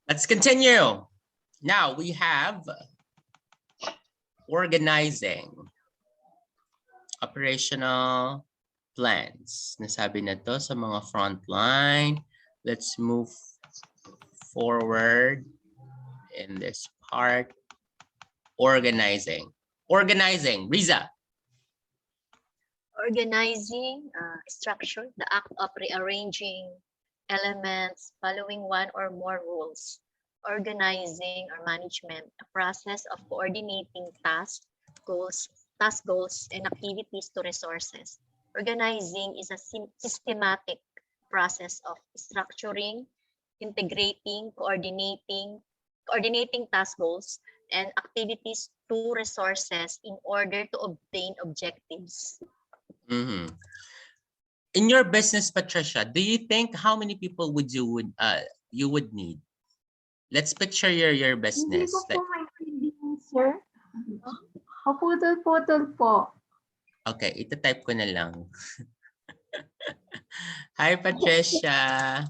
Let's continue. Now we have organizing. Operational plans. Nasabi na to sa mga frontline. Let's move forward in this part. Organizing. Organizing. Riza. Organizing, structure, the act of rearranging elements following one or more rules. Organizing or management, a process of coordinating task goals, and activities to resources. Organizing is a systematic process of structuring, integrating, coordinating task goals and activities to resources in order to obtain objectives. Mm-hmm. In your business, Patricia, do you think how many people would you would need? Let's picture your business. Hindi ko po maintindihan, sir. Kaputol-putol po. Okay, ito-type ko na lang. Hi, Patricia.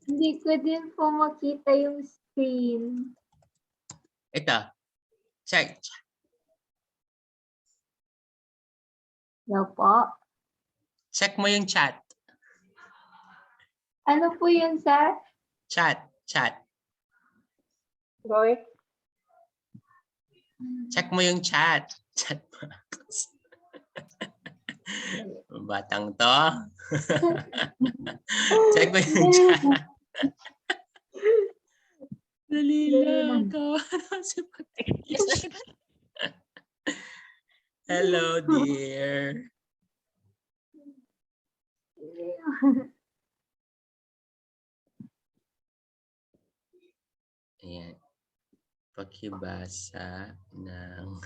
Hindi ko din po makita yung screen. Ito. Check. Hello po. Check mo yung chat. Ano po yun, sir? Chat. Roy? Check mo yung chat. Chat box. Batang to. Check mo yung chat. Dali lang ko. Hello, dear. Ayan. Pakibasa ng...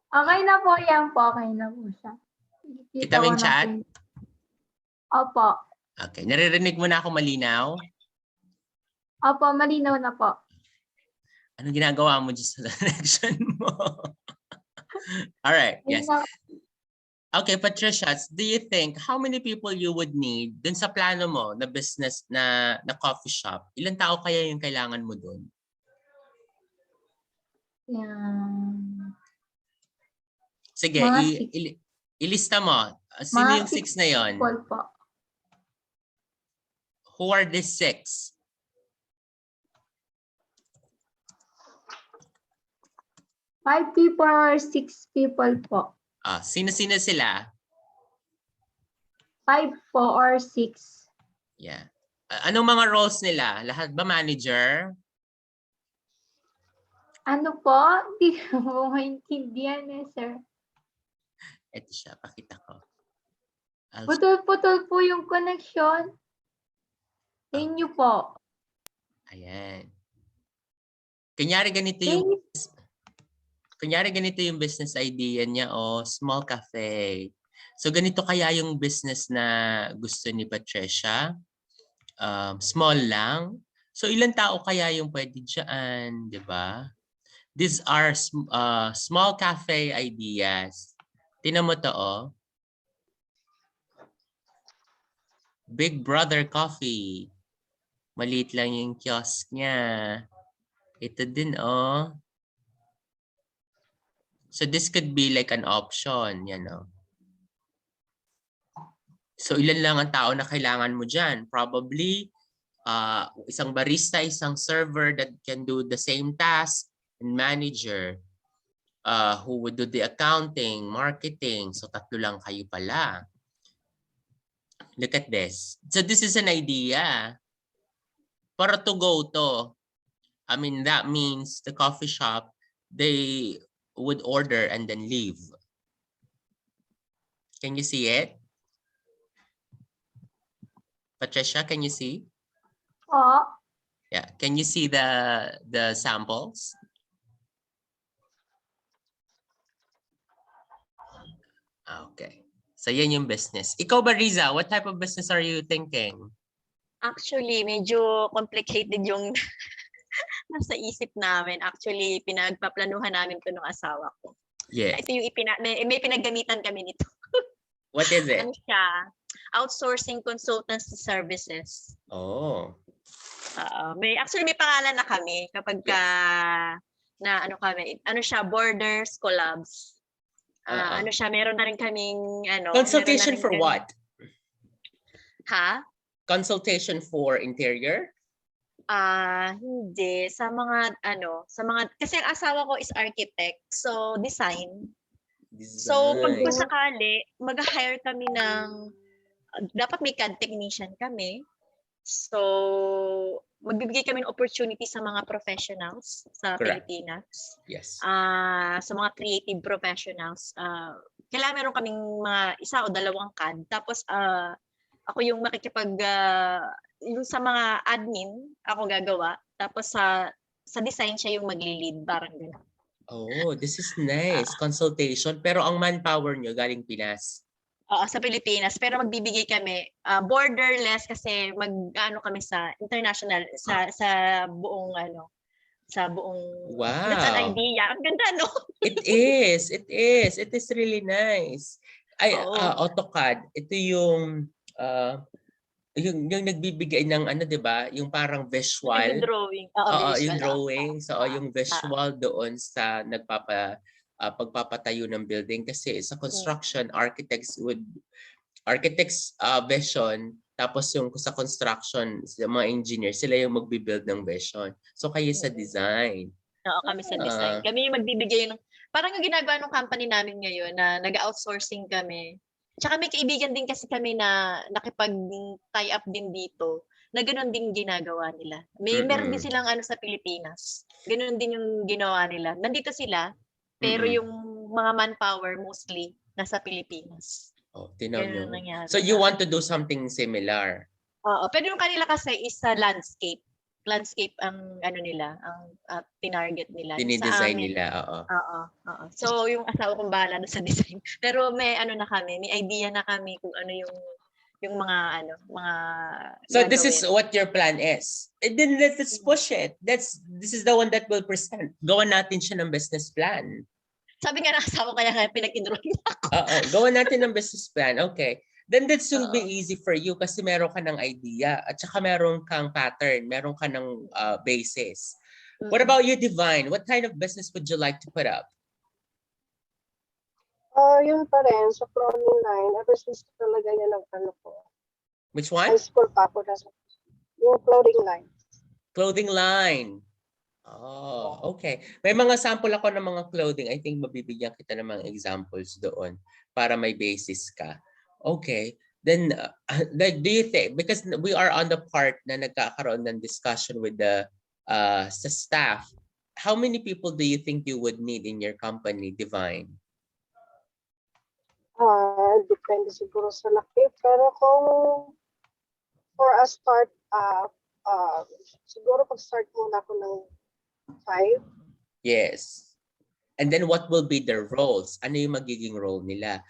Okay na po yan po. Okay na po siya. Kita mo yung chat? Opo. Okay. Naririnig mo na ako malinaw? Opo, malinaw na po. Ano ginagawa mo dyan sa connection mo? Alright. Yes. Okay, Patricia, do you think how many people you would need dun sa plano mo na business na coffee shop? Ilang tao kaya yung kailangan mo dun? Yan. Sige, ilista mo. Sino yung 6 na yon? Po. Who are these 6? Five people or 6 people po. Sino-sino sila? 5 po or 6. Yeah. Anong mga roles nila? Lahat ba manager? Ano po? Hindi ko po maintindihan sir. Ito siya, pakita ko. Putol-putol po yung connection. Sa inyo po. Ayan. Kunyari ganito yung business idea niya small cafe. So ganito kaya yung business na gusto ni Patricia? Small lang. So ilang tao kaya yung pwede dyan, di ba? These are small cafe ideas. Tingnan mo to, Big Brother Coffee. Maliit lang yung kiosk niya. Ito din, So this could be like an option, So ilan lang ang tao na kailangan mo dyan? Probably isang barista, isang server that can do the same task, and manager who would do the accounting, marketing. So 3 lang kayo pala. Look at this. So this is an idea. Para to go to. I mean, that means the coffee shop, they would order and then leave. Can you see it? Patricia, can you see? Po. Yeah. Can you see the samples? Okay. So yan yung business. Ikaw ba, Riza, what type of business are you thinking? Actually, medyo complicated yung nasa isip namin. Actually, pinagpaplanuhan namin ito ng asawa ko. Yes. Ito yung may pinaggamitan kami nito. What is it? Ano siya? Outsourcing consultancy services. Oh. May pangalan na kami kapag Yes. na ano kami, ano siya, borders, collabs. Ano siya, meron na rin kaming Consultation meron na rin for what? Ha? Consultation for interior? Hindi. Sa mga, kasi ang asawa ko is architect, so design. So, pag Design. sakali, mag-hire kami ng, dapat may CAD technician kami. So, magbibigay kami ng opportunity sa mga professionals sa Correct. Pilipinas. Yes. Sa mga creative professionals. Kailangan meron kaming mga isa o dalawang CAD. Tapos, ako yung yung sa mga admin, ako gagawa. Tapos, sa design, siya yung magli-lead. Parang gano'n. Oh, this is nice. Consultation. Pero ang manpower nyo galing Pinas. Oo, sa Pilipinas. Pero magbibigay kami, borderless kasi mag-ano kami sa international, sa buong that's an Wow. idea. Ang ganda, no? It is. It is. It is really nice. Oo. AutoCAD. Ito yung nagbibigay ng 'di ba? Yung parang visual. Nag-drawing. Oo, Oo, visual. yung drawing. So, yung visual doon sa pagpapatayo ng building kasi sa construction architects vision, tapos yung sa construction sa mga engineer, sila yung magbi-build ng vision. So kayo sa design. Oo, kami sa design. Kami yung magbibigay ng, parang yung ginagawa ng company namin ngayon na nag-outsourcing kami. Tsaka may kaibigan din kasi kami na nakipag-tie up din dito na gano'n din ginagawa nila. Meron din silang sa Pilipinas. Gano'n din yung ginawa nila. Nandito sila, pero yung mga manpower mostly nasa Pilipinas. Oh, tinaw nyo. Nangyari. So you want to do something similar? Oo, pero yung kanila kasi is sa landscape. Landscape ang nila, ang tinarget nila. Dinidesign nila, oo. Oo. So yung asawa kong bahala sa design. Pero may na kami, may idea na kami kung ano yung mga mga So this is what your plan is. And then let's push it. This is the one that will present. Gawan natin siya ng business plan. Sabi nga ng asawa, kaya pinag-enroll ako. Gawan natin ng business plan. Okay. Then that will be easy for you kasi meron ka ng idea at saka meron kang pattern, meron ka ng basis. What about you, Divine? What kind of business would you like to put up? Yun pa rin, sa clothing line, ever since talaga yan ang ko. Which one? High school pa ako na yung clothing line. Clothing line. Oh, okay. May mga sample ako ng mga clothing. I think mabibigyan kita ng mga examples doon para may basis ka. Okay. Then, do you think, because we are on the part na nagkakaroon ng discussion with the sa staff, how many people do you think you would need in your company, Divine? Depende siguro sa laki. Pero kung for a start, siguro pag-start muna ako ng 5. Yes. And then what will be their roles? Ano yung magiging role nila?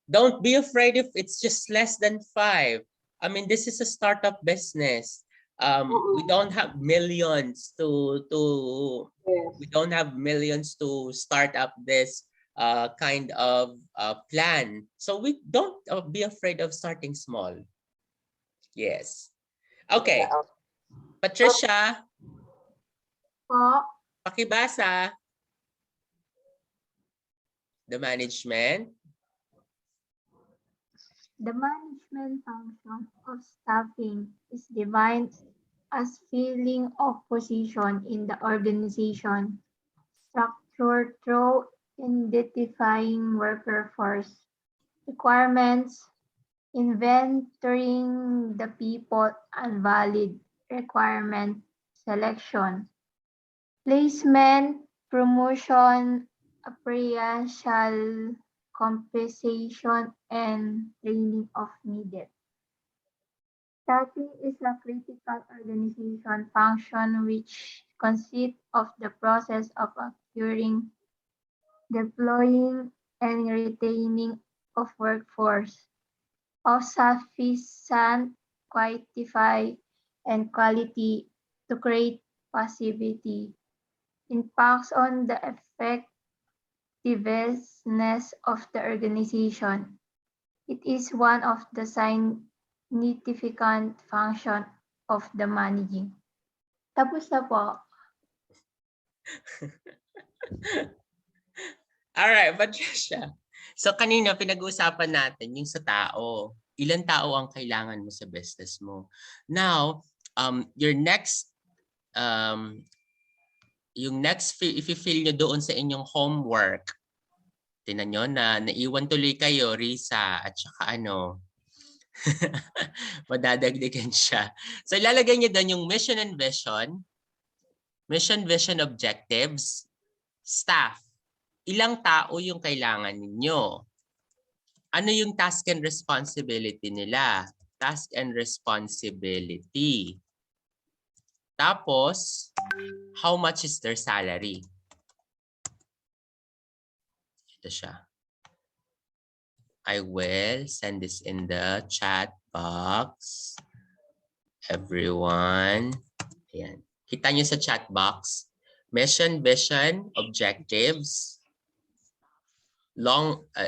Don't be afraid if it's just less than 5. I mean, this is a startup business. We don't have millions we don't have millions to start up this kind of plan. So we don't be afraid of starting small. Yes. Okay. Patricia. Po. Pakibasa. The management. The management function of staffing is defined as filling of position in the organization, structured through identifying worker force requirements, inventorying the people and valid requirement selection, placement, promotion, appraisal, compensation, and training of needed. Staffing is a critical organization function which consists of the process of acquiring, deploying, and retaining of workforce of sufficient quantity and quality to create passivity, impacts on the effectiveness of the organization. It is one of the significant functions of the managing. Tapos na po. Alright, Patricia. So kanina pinag-uusapan natin yung sa tao. Ilan tao ang kailangan mo sa business mo? Now, your next, if you feel nyo doon sa inyong homework, tinan nyo na naiwan tuloy kayo, Risa, at saka madadagdagan siya. So ilalagay nyo doon yung mission and vision, objectives, staff. Ilang tao yung kailangan ninyo? Ano yung task and responsibility nila? Task and responsibility. Tapos, how much is their salary? Ito siya. I will send this in the chat box. Everyone. Ayan. Kita nyo sa chat box. Mission, vision, objectives.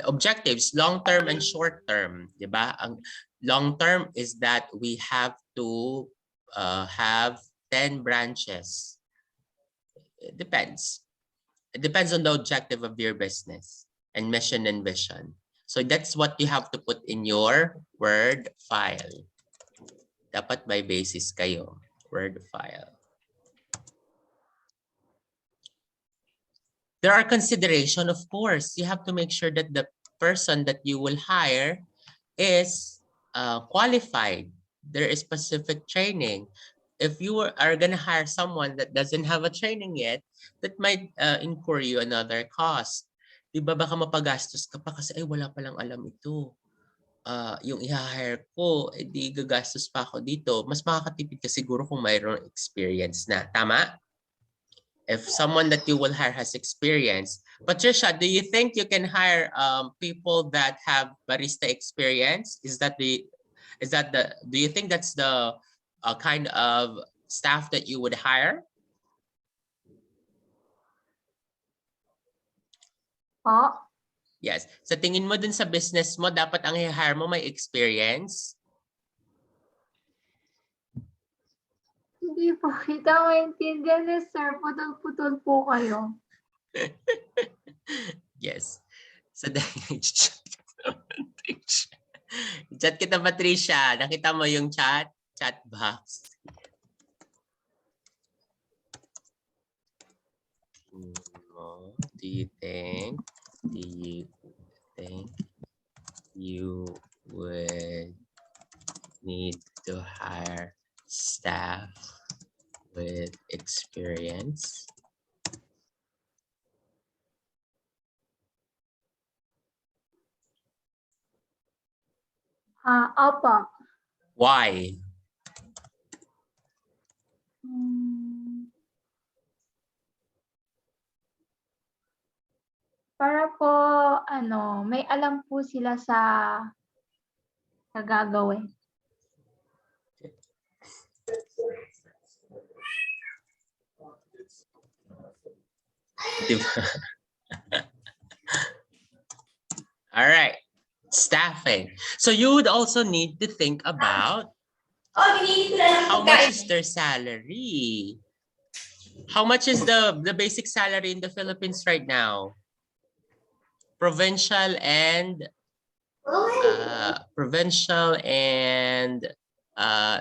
Objectives, long-term and short-term. Diba? Ang long-term is that we have to have 10 branches. It depends. It depends on the objective of your business and mission and vision. So that's what you have to put in your Word file. Dapat may basis kayo. Word file. There are consideration, of course. You have to make sure that the person that you will hire is qualified. There is specific training. If you are going to hire someone that doesn't have a training yet, that might incur you another cost. Diba baka mapagastos ka pa kasi ay wala palang alam ito. Yung i-hire ko, di gagastos pa ako dito. Mas makakatipid ka siguro kung mayroong experience na. Tama? If someone that you will hire has experience. Patricia, do you think you can hire people that have barista experience? Do you think that's the kind of staff that you would hire? Po. Yes. Sa tingin mo dun sa business mo, dapat ang i-hire mo may experience? Hindi po kita maintindihan ni sir. Putol-putol po kayo. Yes. So, chat kita, Patricia. Nakita mo yung chat box. Do you think you would need to hire staff with experience? Opo. Why? Para po, may alam po sila sa gagawin. All right. Staffing. So you would also need to think about how much is their salary? How much is the basic salary in the Philippines right now? Provincial and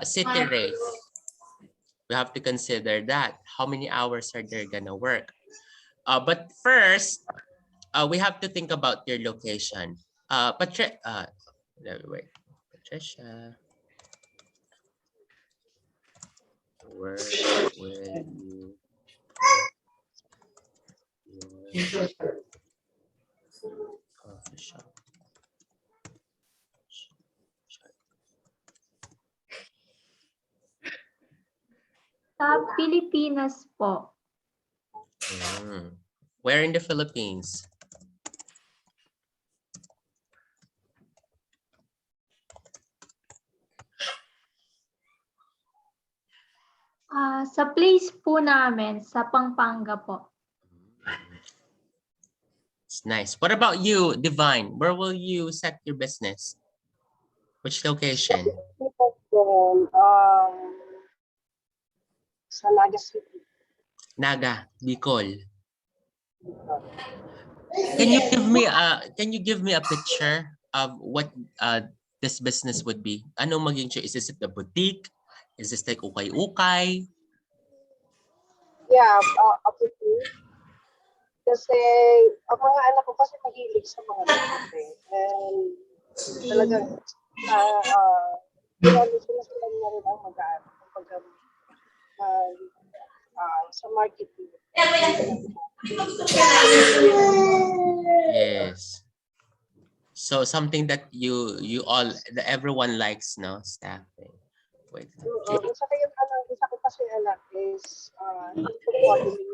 city rate. We have to consider that. How many hours are they gonna work? But first, we have to think about your location. Patricia, where will you put your coffee shop? Sa Pilipinas po. Where in the Philippines? Sa place po namin, sa Pampanga po. It's nice. What about you, Divine? Where will you set your business? Which location? sa Naga City. Naga, Bicol. Can you give me a picture of what this business would be? Ano maging siya? Is it the boutique? Is this like ukay-ukay? Yeah, a boutique. Kasi ang mga anak ko kasi mahilig sa mga damit eh. And talagang sila na rin ang mag-aano sa marketing. Yes. So something that that everyone likes, no? Staffing. Wait. Isa ko kasi anak is into modeling.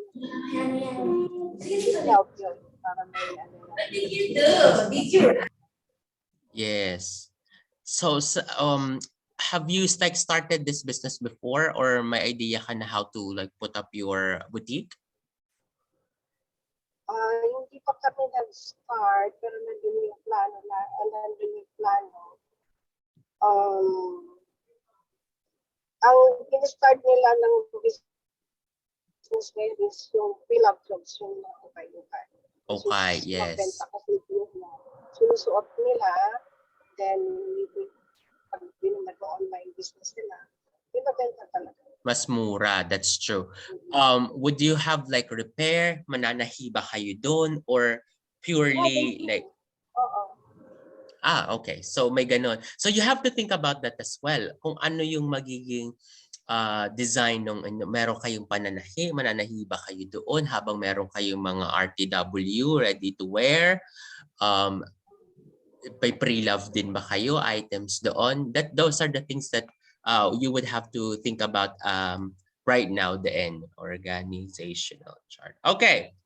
Help yun para may Yes. So have you like started this business before, or may idea ka na how to like put up your boutique? Hindi pa kami nag-start, pero nandun yung plano. Ang in-start nila ng business ngayon is yung fill-up jobs, yung mga ukay-ukay. Okay, yes. Mabenta kasi yung sinusuot nila, then pag nag-online business nila, yung mabenta talaga. Mas mura, that's true. Would you have like repair? Mananahi ba kayo doon, or purely like? Okay. So may ganon. So you have to think about that as well. Kung ano yung magiging design nung meron kayong mananahi ba kayo doon habang meron kayong mga RTW ready to wear? May pre-love din ba kayo items doon? Those are the things that you would have to think about right now, the end organizational chart. Okay.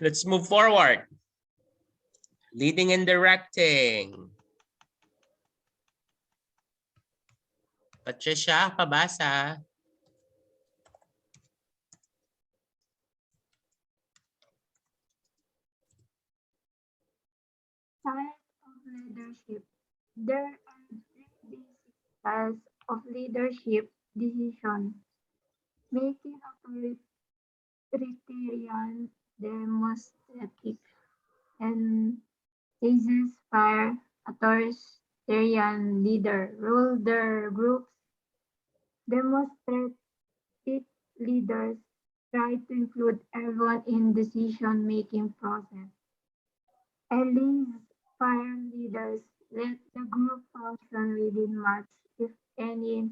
Let's move forward. Leading and directing. Patricia, pabasa. Types of leadership. There are three basic styles of leadership: decision making, authoritarian, demonstrative, and laissez-faire. Authoritarian leader rule their groups. Demonstrative leaders try to include everyone in decision-making process. And laissez-faire leaders let the group function within marks if any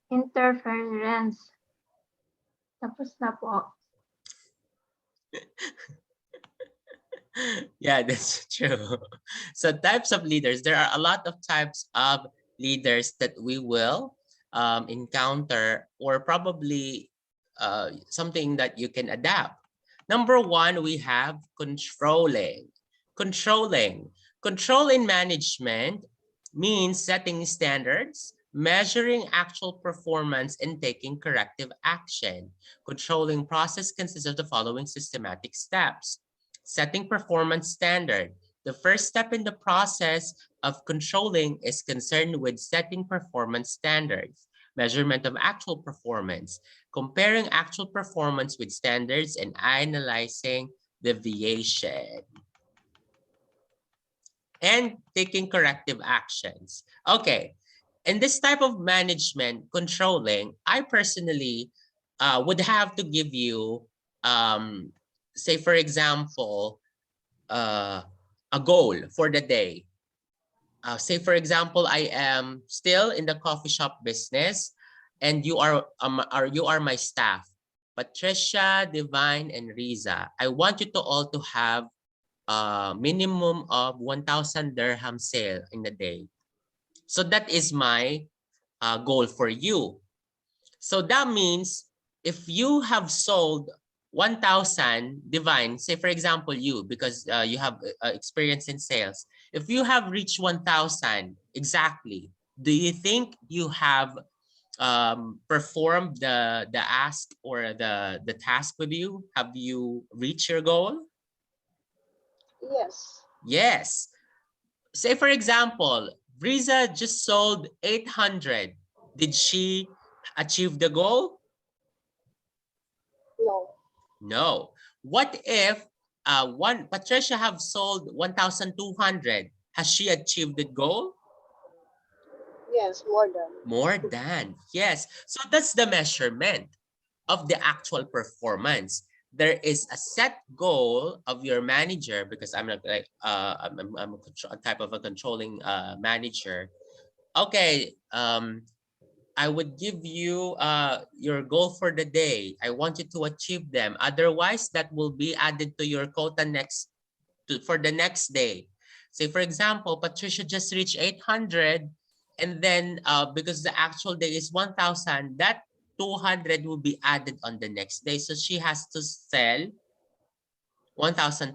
interference. Tapos na po. Yeah, that's true. So types of leaders, there are a lot of types of leaders that we will encounter, or probably something that you can adapt. Number one, we have controlling. Control in management means setting standards, measuring actual performance, and taking corrective action. Controlling process consists of the following systematic steps. Setting performance standard. The first step in the process of controlling is concerned with setting performance standards, measurement of actual performance, comparing actual performance with standards, and analyzing deviation. And taking corrective actions. Okay, in this type of management controlling, I personally would have to give you, say for example, a goal for the day. Say for example, I am still in the coffee shop business, and you are my staff, Patricia, Divine, and Riza. I want you to all to have minimum of 1,000 dirham sale in a day. So that is my goal for you. So that means if you have sold 1,000 Divine, say for example you, because you have experience in sales, if you have reached 1,000 exactly, do you think you have performed the ask or the task with you? Have you reached your goal? Yes. Yes. Say for example, Riza just sold 800. Did she achieve the goal? No. No. What if Patricia have sold 1,200? Has she achieved the goal? Yes, more than. More than. Yes. So that's the measurement of the actual performance. There is a set goal of your manager, because I'm not like I'm a type of a controlling manager. Okay, I would give you your goal for the day. I want you to achieve them. Otherwise, that will be added to your quota for the next day. Say, for example, Patricia just reached 800, and then because the actual day is 1,000, that 200 will be added on the next day. So she has to sell 1,200.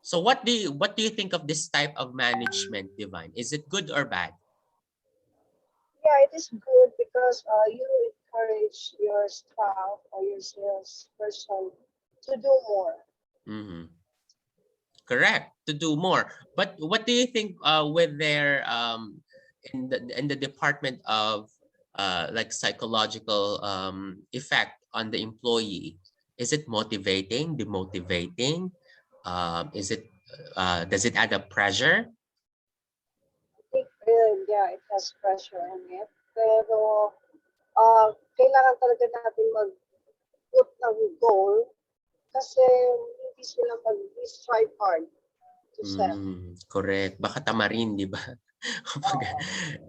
So what do you think of this type of management, Divine? Is it good or bad? Yeah, it is good because you encourage your staff or your salesperson to do more. Mm-hmm. Correct, to do more. But what do you think with their in the department of like psychological effect on the employee? Is it motivating, demotivating? Is it does it add up pressure? I think, yeah, it has pressure on it. Pero, kailangan talaga natin mag-put ng goal kasi hindi sila mag-strive hard to sell. Correct. Baka tamarin, di ba? Oo.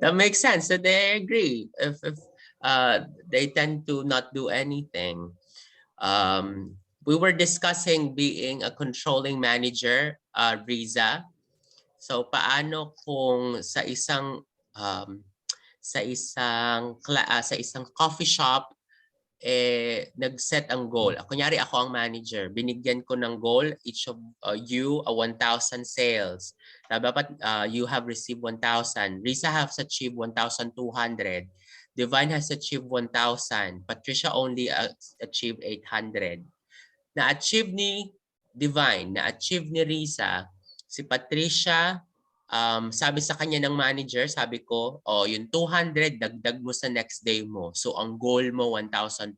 That makes sense. So they agree. If they tend to not do anything. We were discussing being a controlling manager, Riza. So paano kung sa isang coffee shop nag-set ang goal. Kunyari ako ang manager, binigyan ko ng goal, each of you 1,000 sales. Dapat you have received 1,000. Risa has achieved 1,200. Divine has achieved 1,000. Patricia only achieved 800. Na-achieve ni Divine, na-achieve ni Risa, si Patricia, sabi sa kanya ng manager, sabi ko, yung 200, dagdag mo sa next day mo. So, ang goal mo, 1,200.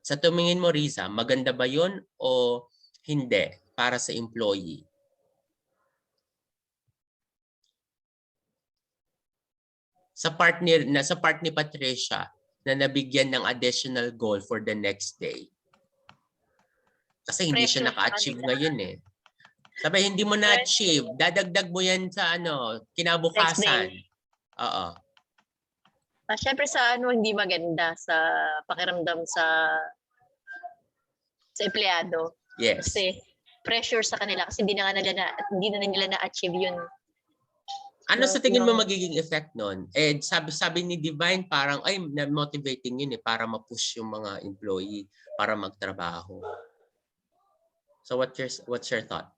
Sa tumingin mo, Risa, maganda ba yun o hindi para sa employee? Sa part ni Patricia, na nabigyan ng additional goal for the next day. Kasi hindi siya Pressure sa naka-achieve kanila. ngayon eh. Sabi, hindi mo na-achieve. Dadagdag mo yan sa kinabukasan. Oo. Syempre sa hindi maganda sa pakiramdam sa empleyado. Yes. Kasi pressure sa kanila kasi hindi na nila na-achieve yun. Ano sa tingin mo magiging effect nun? Sabi ni Divine parang motivating yun para ma-push yung mga employee para magtrabaho. So what's your thought?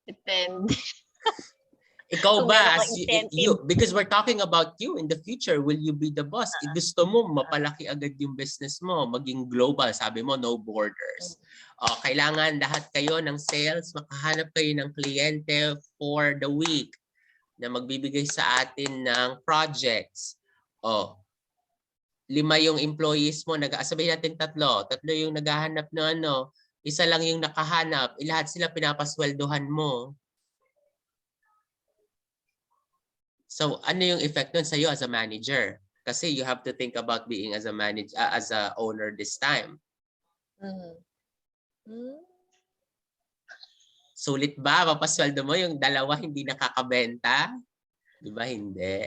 Depende. Ikaw Kung ba, meron kang incentive. because we're talking about you in the future, will you be the boss? Gusto mo mapalaki agad yung business mo, maging global, sabi mo, no borders. Kailangan lahat kayo ng sales, makahanap kayo ng kliyente for the week na magbibigay sa atin ng projects. 5 yung employees mo, sabihin natin 3 yung naghahanap ng isa lang yung nakahanap, lahat sila pinapasweldohan mo. So, ano yung effect nun sa'yo as a manager? Kasi you have to think about being as a manager, as a owner this time. Sulit ba? Mapasweldo mo yung 2 hindi nakakabenta? Di ba hindi?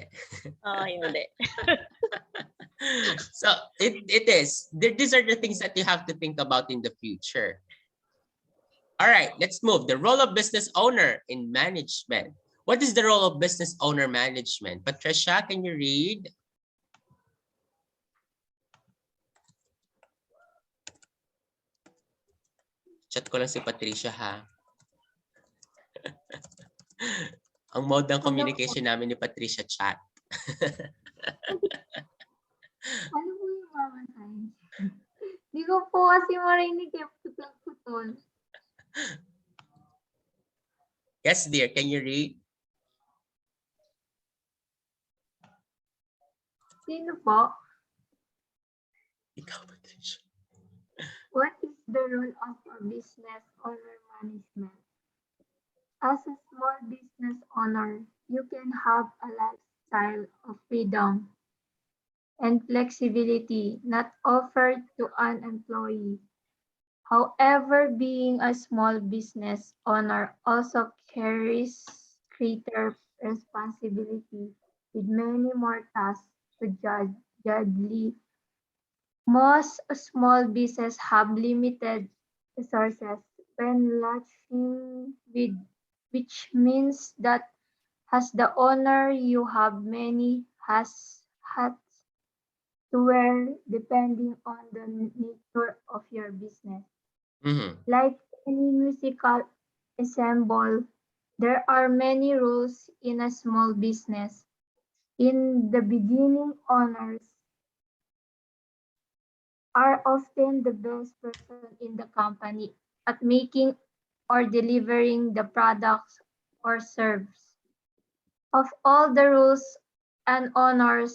Hindi. So, it is. These are the things that you have to think about in the future. All right, let's move. The role of business owner in management. What is the role of business owner management? Patricia, can you read? Chat ko lang si Patricia, ha? Ang mode ng communication namin ni Patricia, chat. Ano po yung mama sign? Hindi ko po kasi marinig yung putol-putol. Yes, dear, can you read? Sino po? Ikaw, Patricia. What is the role of a business owner management? As a small business owner, you can have a lifestyle of freedom and flexibility not offered to an employee. However, being a small business owner also carries greater responsibility with many more tasks to judge. Most small businesses have limited resources when launching, which means that as the owner you have many hats to wear depending on the nature of your business. Mm-hmm. Like any musical ensemble, there are many rules in a small business. In the beginning, owners are often the best person in the company at making or delivering the products or serves. Of all the rules an owner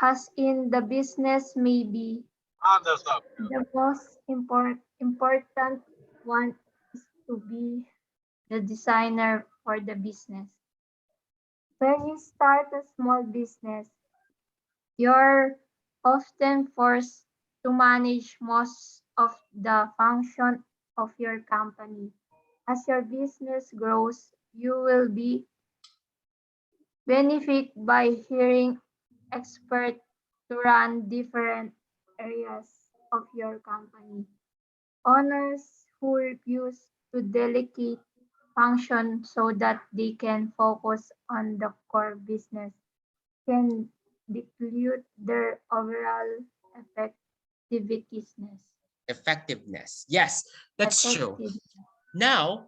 has in the business may be the most important one is to be the designer for the business. When you start a small business, you're often forced to manage most of the function of your company. As your business grows, you will be benefit by hiring experts to run different areas of your company. Owners who refuse to delegate function so that they can focus on the core business can dilute their overall effectiveness. Effectiveness. Yes, that's true. Effective. Now,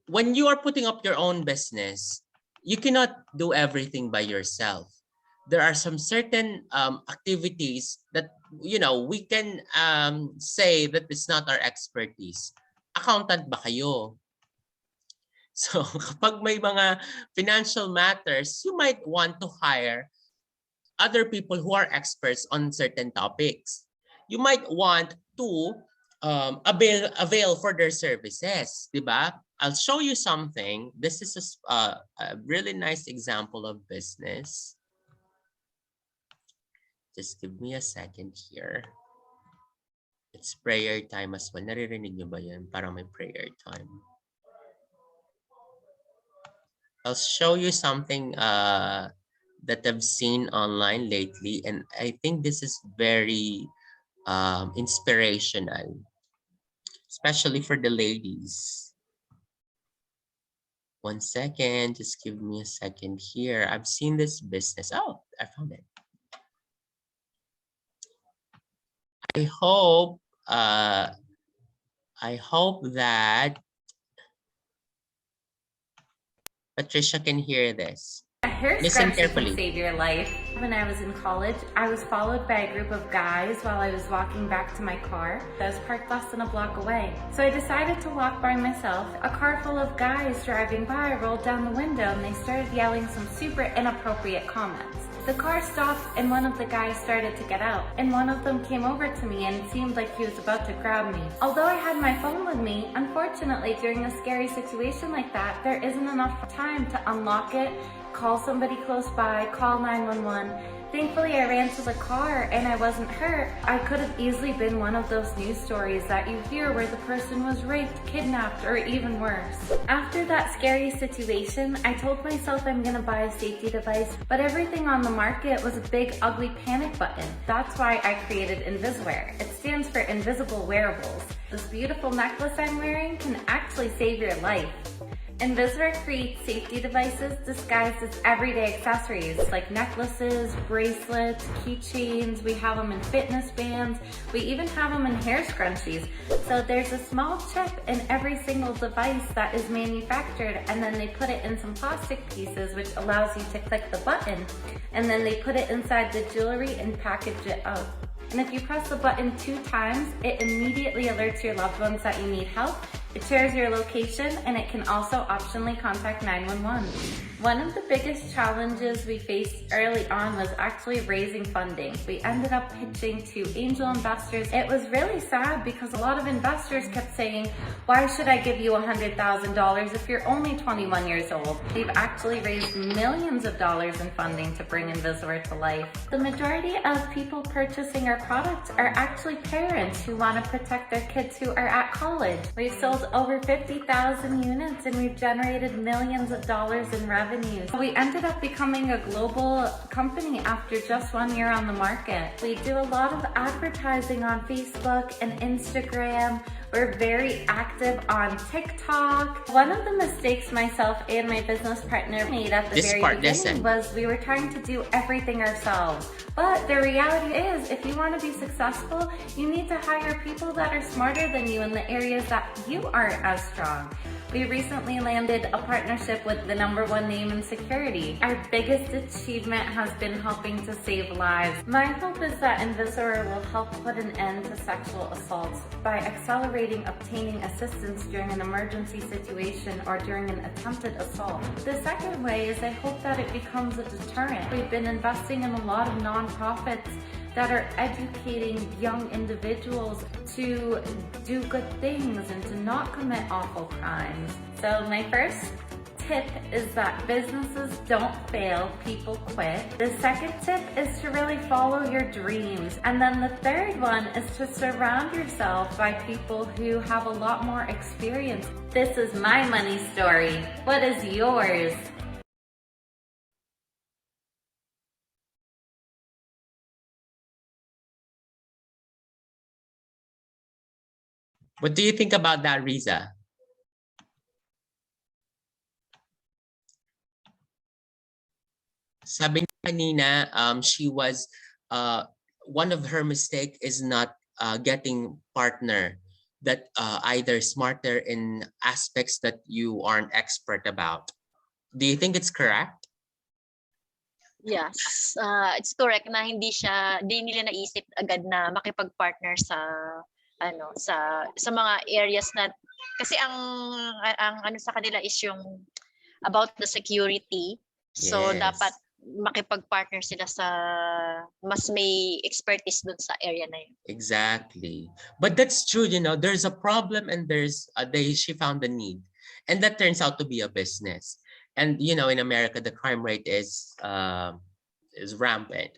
when you are putting up your own business, you cannot do everything by yourself. There are some certain activities that we can say that it's not our expertise. Accountant ba kayo? So kapag may mga financial matters, you might want to hire other people who are experts on certain topics. You might want to avail for their services, di ba? I'll show you something. This is a really nice example of business. Just give me a second here. It's prayer time as well. Naririnig nyo ba yan? Parang may prayer time. I'll show you something that I've seen online lately, and I think this is very inspirational, especially for the ladies. 1 second, just give me a second here. I've seen this business. Oh, I found it. I hope that Patricia can hear this. A hair Listen scrunchie carefully. can save your life. When I was in college, I was followed by a group of guys while I was walking back to my car. I was parked less than a block away. So I decided to walk by myself. A car full of guys driving by rolled down the window and they started yelling some super inappropriate comments. The car stopped and one of the guys started to get out, and one of them came over to me and it seemed like he was about to grab me. Although I had my phone with me, unfortunately during a scary situation like that, there isn't enough time to unlock it, call somebody close by, call 911. Thankfully, I ran to the car and I wasn't hurt. I could have easily been one of those news stories that you hear where the person was raped, kidnapped, or even worse. After that scary situation, I told myself I'm gonna buy a safety device, but everything on the market was a big, ugly panic button. That's why I created Inviswear. It stands for Invisible Wearables. This beautiful necklace I'm wearing can actually save your life. Inviswear creates safety devices disguised as everyday accessories like necklaces, bracelets, keychains. We have them in fitness bands. We even have them in hair scrunchies. So there's a small chip in every single device that is manufactured, and then they put it in some plastic pieces which allows you to click the button, and then they put it inside the jewelry and package it up. And if you press the button 2 times, it immediately alerts your loved ones that you need help, It shares your location and it can also optionally contact 911. One of the biggest challenges we faced early on was actually raising funding. We ended up pitching to angel investors. It was really sad because a lot of investors kept saying, why should I give you $100,000 if you're only 21 years old? We've actually raised millions of dollars in funding to bring Invisor to life. The majority of people purchasing our products are actually parents who want to protect their kids who are at college. We've sold over 50,000 units and we've generated millions of dollars in revenue. We ended up becoming a global company after just 1 year on the market. We do a lot of advertising on Facebook and Instagram. We're very active on TikTok. One of the mistakes myself and my business partner made at the very beginning was we were trying to do everything ourselves. But the reality is, if you want to be successful, you need to hire people that are smarter than you in the areas that you aren't as strong. We recently landed a partnership with the #1 name in security. Our biggest achievement has been helping to save lives. My hope is that Invisor will help put an end to sexual assaults by accelerating obtaining assistance during an emergency situation or during an attempted assault. The second way is I hope that it becomes a deterrent. We've been investing in a lot of nonprofits that are educating young individuals to do good things and to not commit awful crimes. So my first tip is that businesses don't fail, people quit. The second tip is to really follow your dreams. And then the third one is to surround yourself by people who have a lot more experience. This is my money story. What is yours? What do you think about that, Riza? Sabi niya kanina, she was, one of her mistake is not getting partner that either smarter in aspects that you aren't expert about. Do you think it's correct? Yes, it's correct na di nila naisip agad na makipag-partner sa mga areas na kasi ang ano sa kanila is yung about the security. So dapat makipag-partner sila sa mas may expertise dun sa area na yun. Exactly. But that's true, you know, there's a problem and she found the need. And that turns out to be a business. And you know, in America, the crime rate is rampant.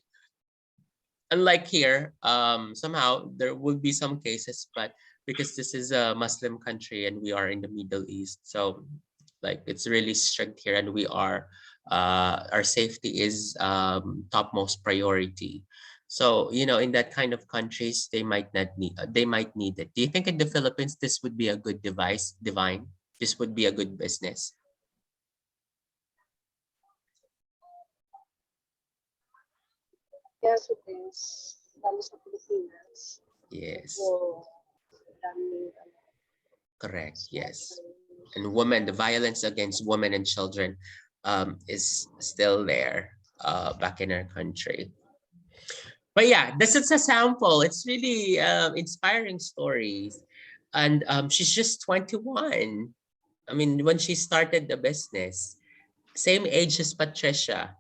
Unlike here, somehow there will be some cases, but because this is a Muslim country and we are in the Middle East, so like it's really strict here, and we are our safety is topmost priority. So you know, in that kind of countries, they might need it. Do you think in the Philippines this would be a good divine? This would be a good business? Yes, it is. Lalo sa Pilipinas. Yes. So, daming, correct. Yes. And women, the violence against women and children is still there back in our country. But yeah, this is a sample. It's really inspiring stories. And she's just 21. I mean, when she started the business, same age as Patricia.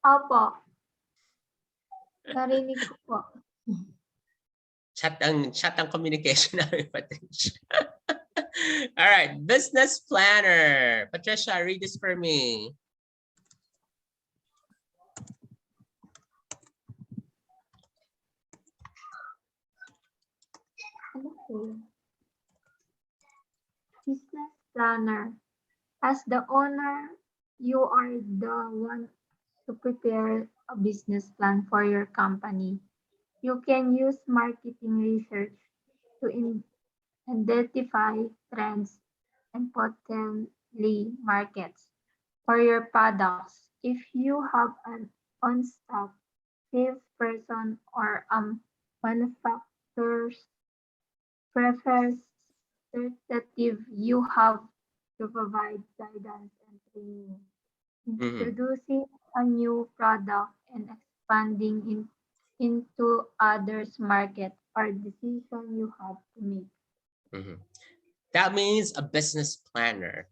Opo. Narinig ko po. Chat ang communication namin, Patricia. All right, business planner. Patricia, read this for me. Okay. Business planner. As the owner, you are the one to prepare a business plan for your company. You can use marketing research to identify trends and potentially markets for your products. If you have an on-staff salesperson or manufacturer's prefers consultative, you have to provide guidance and training. Introducing a new product and expanding into others' market are decisions you have to make. That means a business planner.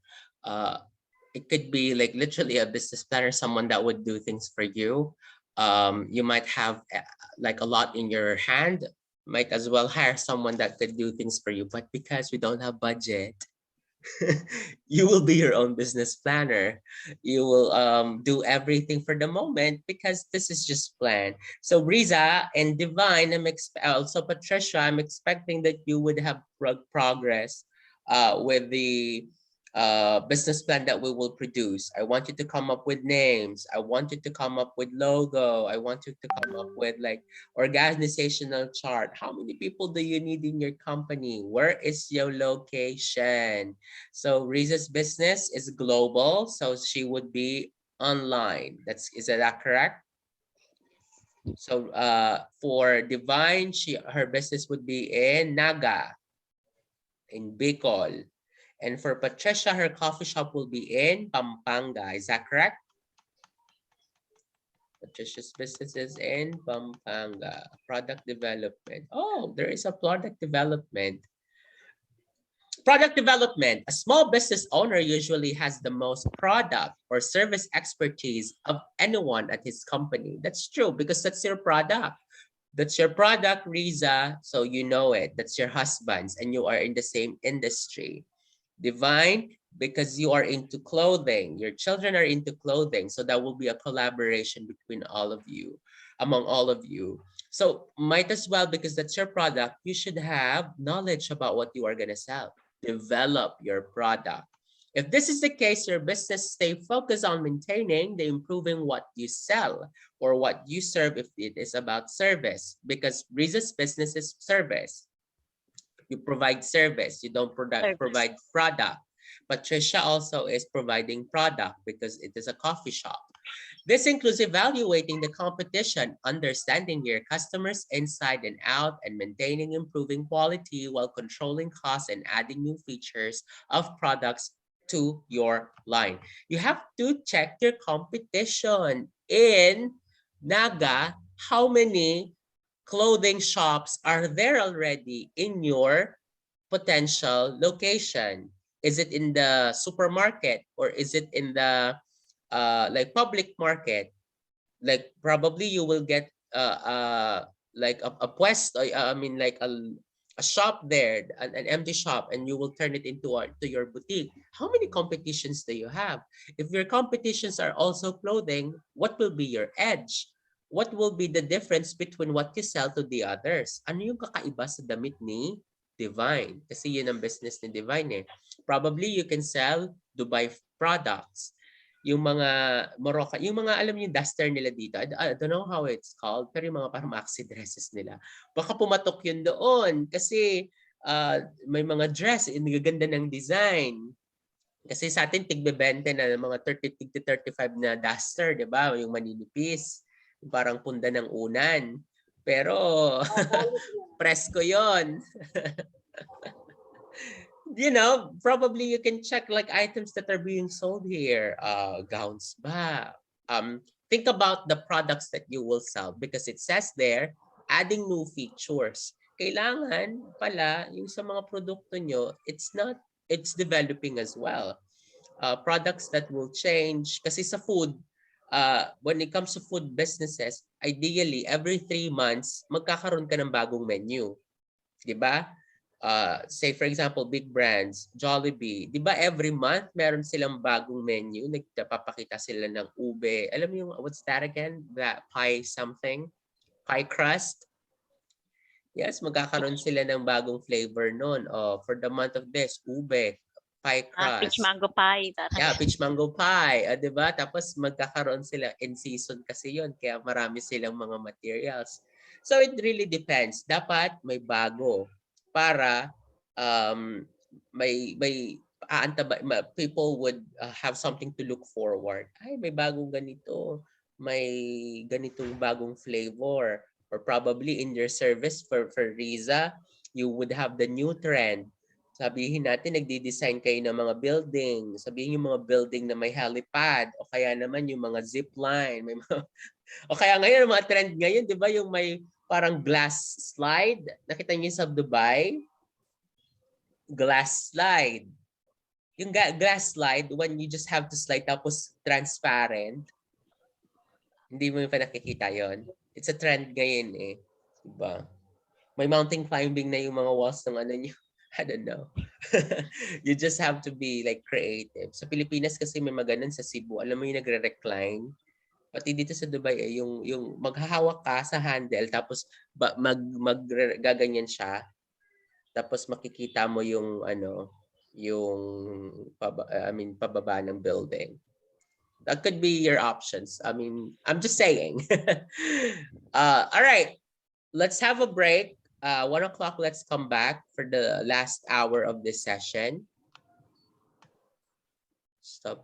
It could be like literally a business planner, someone that would do things for you. You might have like a lot in your hand, might as well hire someone that could do things for you. But because we don't have budget, you will be your own business planner. You will do everything for the moment because this is just planned. So Riza and Divine, also Patricia, I'm expecting that you would have progress with the business plan that we will produce. I want you to come up with names. I want you to come up with logo. I want you to come up with like organizational chart. How many people do you need in your company? Where is your location? So Riza's business is global, so she would be online. Is that correct? So for Divine, her business would be in Naga, in Bicol. And for Patricia, her coffee shop will be in Pampanga. Is that correct? Patricia's business is in Pampanga. Product development. Oh, there is a product development. Product development. A small business owner usually has the most product or service expertise of anyone at his company. That's true because that's your product. That's your product, Riza. So you know it. That's your husband's and you are in the same industry. Divine, because you are into clothing. Your children are into clothing. So that will be a collaboration between all of you, among all of you. So might as well, because that's your product, you should have knowledge about what you are going to sell. Develop your product. If this is the case, your business stay focused on maintaining the improving what you sell or what you serve if it is about service, because Riza's business is service. You provide service, you don't provide product. Patricia also is providing product because it is a coffee shop. This includes evaluating the competition, understanding your customers inside and out, and maintaining improving quality while controlling costs and adding new features of products to your line. You have to check your competition. In Naga, how many clothing shops are there already in your potential location? Is it in the supermarket or is it in the like public market? Like probably you will get like a puesto, I mean like a shop there, an empty shop, and you will turn it into to your boutique. How many competitions do you have? If your competitions are also clothing, what will be your edge? What will be the difference between what you sell to the others? Ano yung kakaiba sa damit ni Divine? Kasi yun ang business ni Divine eh. Probably you can sell Dubai products. Yung mga Moroccan, yung mga alam niyo duster nila dito. I don't know how it's called, pero yung mga parang maxi dresses nila. Baka pumatok yun doon kasi may mga dress, gaganda ng design. Kasi sa atin tigbe-20 na mga 30 to 35 na duster, 'di ba? Yung maninipis, parang punda ng unan. Pero presko 'yon. You know, probably you can check like items that are being sold here. Gowns ba? Think about the products that you will sell because it says there, adding new features. Kailangan pala yung sa mga produkto nyo, it's developing as well. Products that will change. Kasi sa food, when it comes to food businesses, ideally, every 3 months, magkakaroon ka ng bagong menu. Diba? Say for example, big brands, Jollibee, di ba every month meron silang bagong menu, nagpapakita sila ng ube. Alam mo yung, what's that again? That pie something? Pie crust? Yes, magkakaroon sila ng bagong flavor nun. For the month of this, ube, pie crust. Peach mango pie. Yeah, peach mango pie. Di ba? Tapos magkakaroon sila in season kasi yon, kaya marami silang mga materials. So it really depends. Dapat may bago para people would have something to look forward. Ay, may bagong ganito. May ganitong bagong flavor. Or probably in your service for Riza, you would have the new trend. Sabihin natin, nagdi-design kayo ng mga building. Sabihin yung mga building na may helipad o kaya naman yung mga zip line. May mga, o kaya ngayon, mga trend ngayon, di ba, yung may parang glass slide. Nakita niyo sa Dubai? Glass slide. Yung glass slide, when you just have to slide tapos transparent, hindi mo pa nakikita yon. It's a trend ngayon eh. Diba? May mountain climbing na yung mga walls ng ano nyo. I don't know. You just have to be like creative. Sa Pilipinas kasi may maganon sa Cebu. Alam mo yung nagre-recline. Pati dito sa Dubai eh, yung maghahawak ka sa handle tapos gaganyan siya. Tapos makikita mo yung ano, yung pababa ng building. That could be your options. I mean, I'm just saying. All right, let's have a break. 1 o'clock, let's come back for the last hour of this session. Stop.